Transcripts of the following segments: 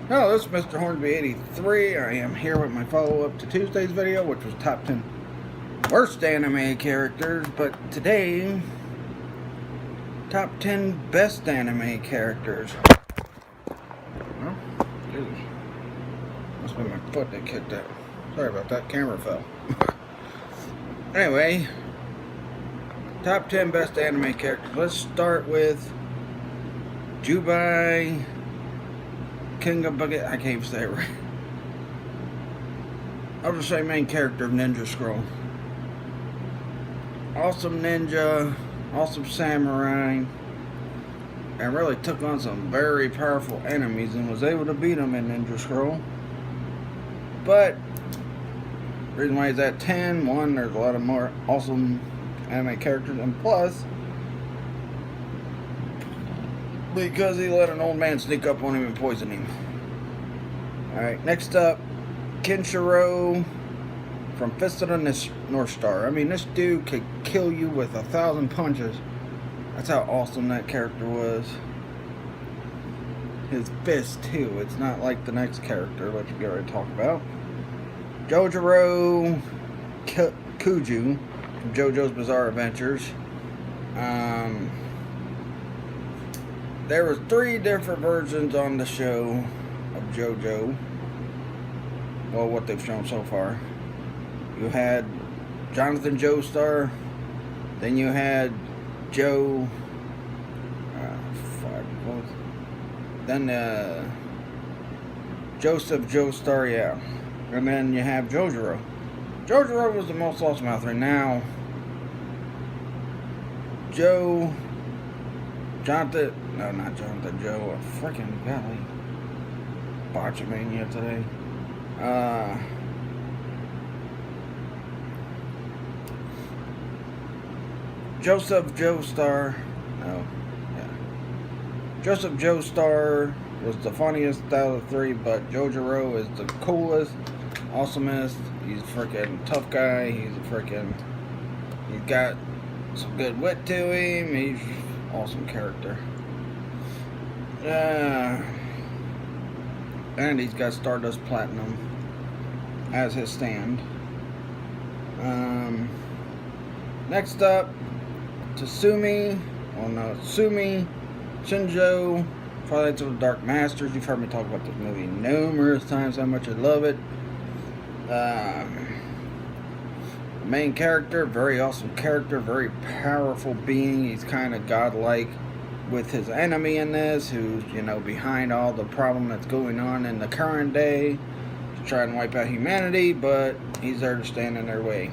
Hello, this is Mr. Hornsby83. I am here with my follow-up to Tuesday's video, which was top 10 worst anime characters, but today, top 10 best anime characters. Well, Jesus. Must be my foot that kicked out. Sorry about that, camera fell. Anyway, top 10 best anime characters. Let's start with Jubai King of Bucket. I can't even say it right. I'll just say main character of Ninja Scroll. Awesome ninja, awesome samurai, and really took on some very powerful enemies and was able to beat them in Ninja Scroll. But the reason why he's at 10, one, there's a lot of more awesome anime characters, and plus, because he let an old man sneak up on him and poison him. Alright, next up, Kenshiro from Fist of the North Star. I mean, this dude could kill you with 1,000 punches. That's how awesome that character was. His fist, too. It's not like the next character, which we already talked about. Jojiro Kuju from JoJo's Bizarre Adventures. There was 3 different versions on the show of JoJo. Well, what they've shown so far. You had Jonathan Joestar, then you had Joe, then Joseph Joestar, yeah, and then you have Jojiro. Jojiro was the most awesome out there. Now, Jonathan, no, not Jonathan, Joe, freaking golly, Botchamania today. Joseph Joestar, no, yeah. Joseph Joestar was the funniest out of the 3, but Jojiro is the coolest, awesomest. He's a freaking tough guy. He's got some good wit to him. He's an awesome character. And he's got Stardust Platinum as his stand. Next up, Sumi Shinjo, Twilight of the Dark Masters. You've heard me talk about this movie numerous times, how much I love it. The main character, very awesome character, very powerful being. He's kind of godlike with his enemy in this, who's, you know, behind all the problem that's going on in the current day, to try and wipe out humanity, but he's there to stand in their way.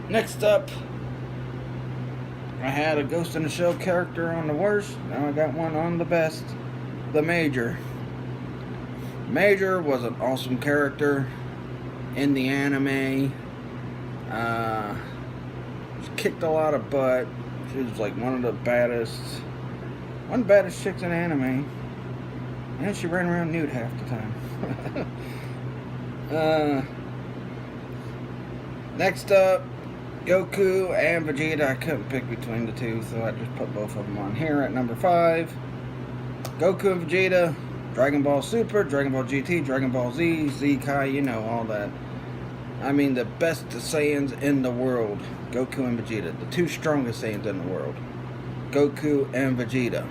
Next up, I had a Ghost in the Shell character on the worst. Now I got one on the best. The Major. Major was an awesome character in the anime. She kicked a lot of butt. She was like one of the baddest chicks in anime. And she ran around nude half the time. Next up, Goku and Vegeta. I couldn't pick between the two, so I just put both of them on here at number 5. Goku and Vegeta, Dragon Ball Super, Dragon Ball GT, Dragon Ball Z, Z Kai, you know, all that. I mean, the best Saiyans in the world, Goku and Vegeta. The 2 strongest Saiyans in the world, Goku and Vegeta.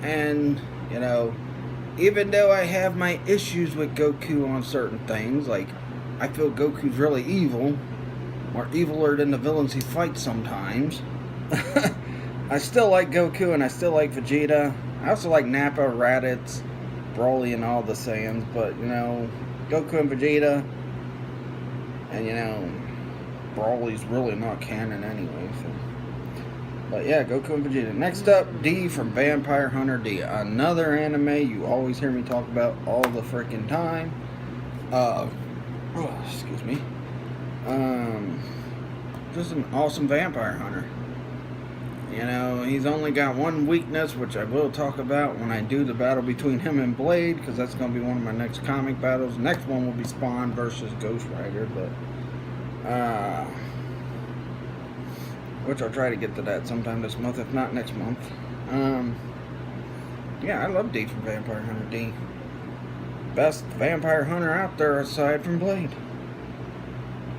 And, you know, even though I have my issues with Goku on certain things, like, I feel Goku's really evil, more eviler than the villains he fights sometimes. I still like Goku and I still like Vegeta. I also like Nappa, Raditz, Broly, and all the Saiyans, but, you know, Goku and Vegeta, and, you know, Broly's really not canon anyway, so. But yeah, Goku and Vegeta. Next up, D from Vampire Hunter D. Another anime you always hear me talk about all the freaking time. Excuse me. Just an awesome vampire hunter. You know, he's only got one weakness, which I will talk about when I do the battle between him and Blade, because that's going to be one of my next comic battles. Next one will be Spawn versus Ghost Rider, but which I'll try to get to that sometime this month, if not next month. Yeah, I love D from Vampire Hunter D. Best vampire hunter out there aside from Blade.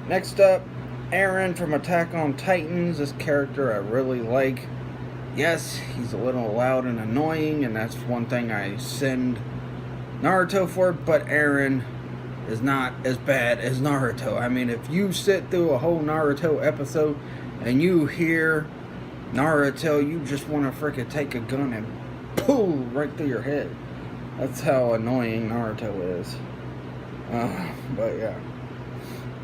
Next up, Eren from Attack on Titans. This character I really like. Yes, he's a little loud and annoying, and that's one thing I send Naruto for, but Eren is not as bad as Naruto. I mean, if you sit through a whole Naruto episode and you hear Naruto, you just want to freaking take a gun and pull right through your head. That's how annoying Naruto is. But yeah.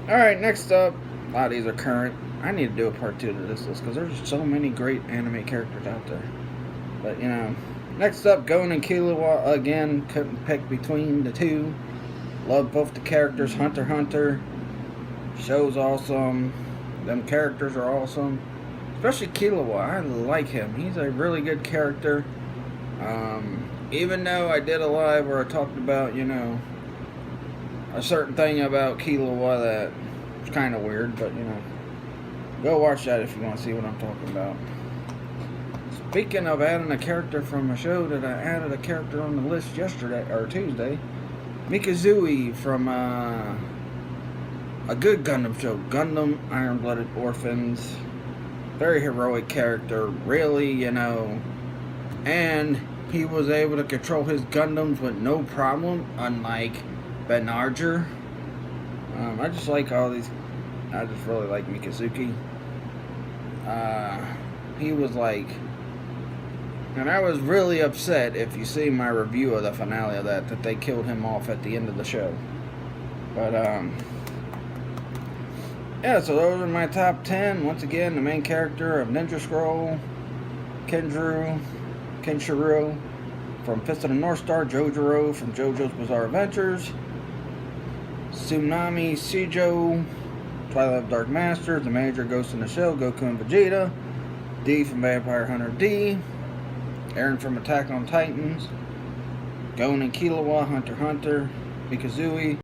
Alright, next up. A lot of these are current. I need to do a part 2 to this list because there's so many great anime characters out there. But, you know. Next up, Gon and Killua. Again, couldn't pick between the two. Love both the characters. Hunter x Hunter. Show's awesome. Them characters are awesome. Especially Killua. I like him. He's a really good character. Even though I did a live where I talked about, you know, a certain thing about Killua that was kind of weird, but, you know, go watch that if you want to see what I'm talking about. Speaking of adding a character from a show that I added a character on the list yesterday, or Tuesday, Mikazui from a good Gundam show, Gundam Iron-Blooded Orphans. Very heroic character, really, you know, and he was able to control his Gundams with no problem, unlike Banarger. I just like all these. I just really like Mikazuki. He was like, and I was really upset if you see my review of the finale of that they killed him off at the end of the show. But yeah, so those are my top 10. Once again, the main character of Ninja Scroll, Kenshiro from Fist of the North Star, Jojuro from JoJo's Bizarre Adventures, Tsunami Shijo, Twilight of Dark Masters, the Major Ghost in the Shell, Goku and Vegeta, D from Vampire Hunter D, Eren from Attack on Titans, Gon and Killua, Hunter x Hunter, Mikazui,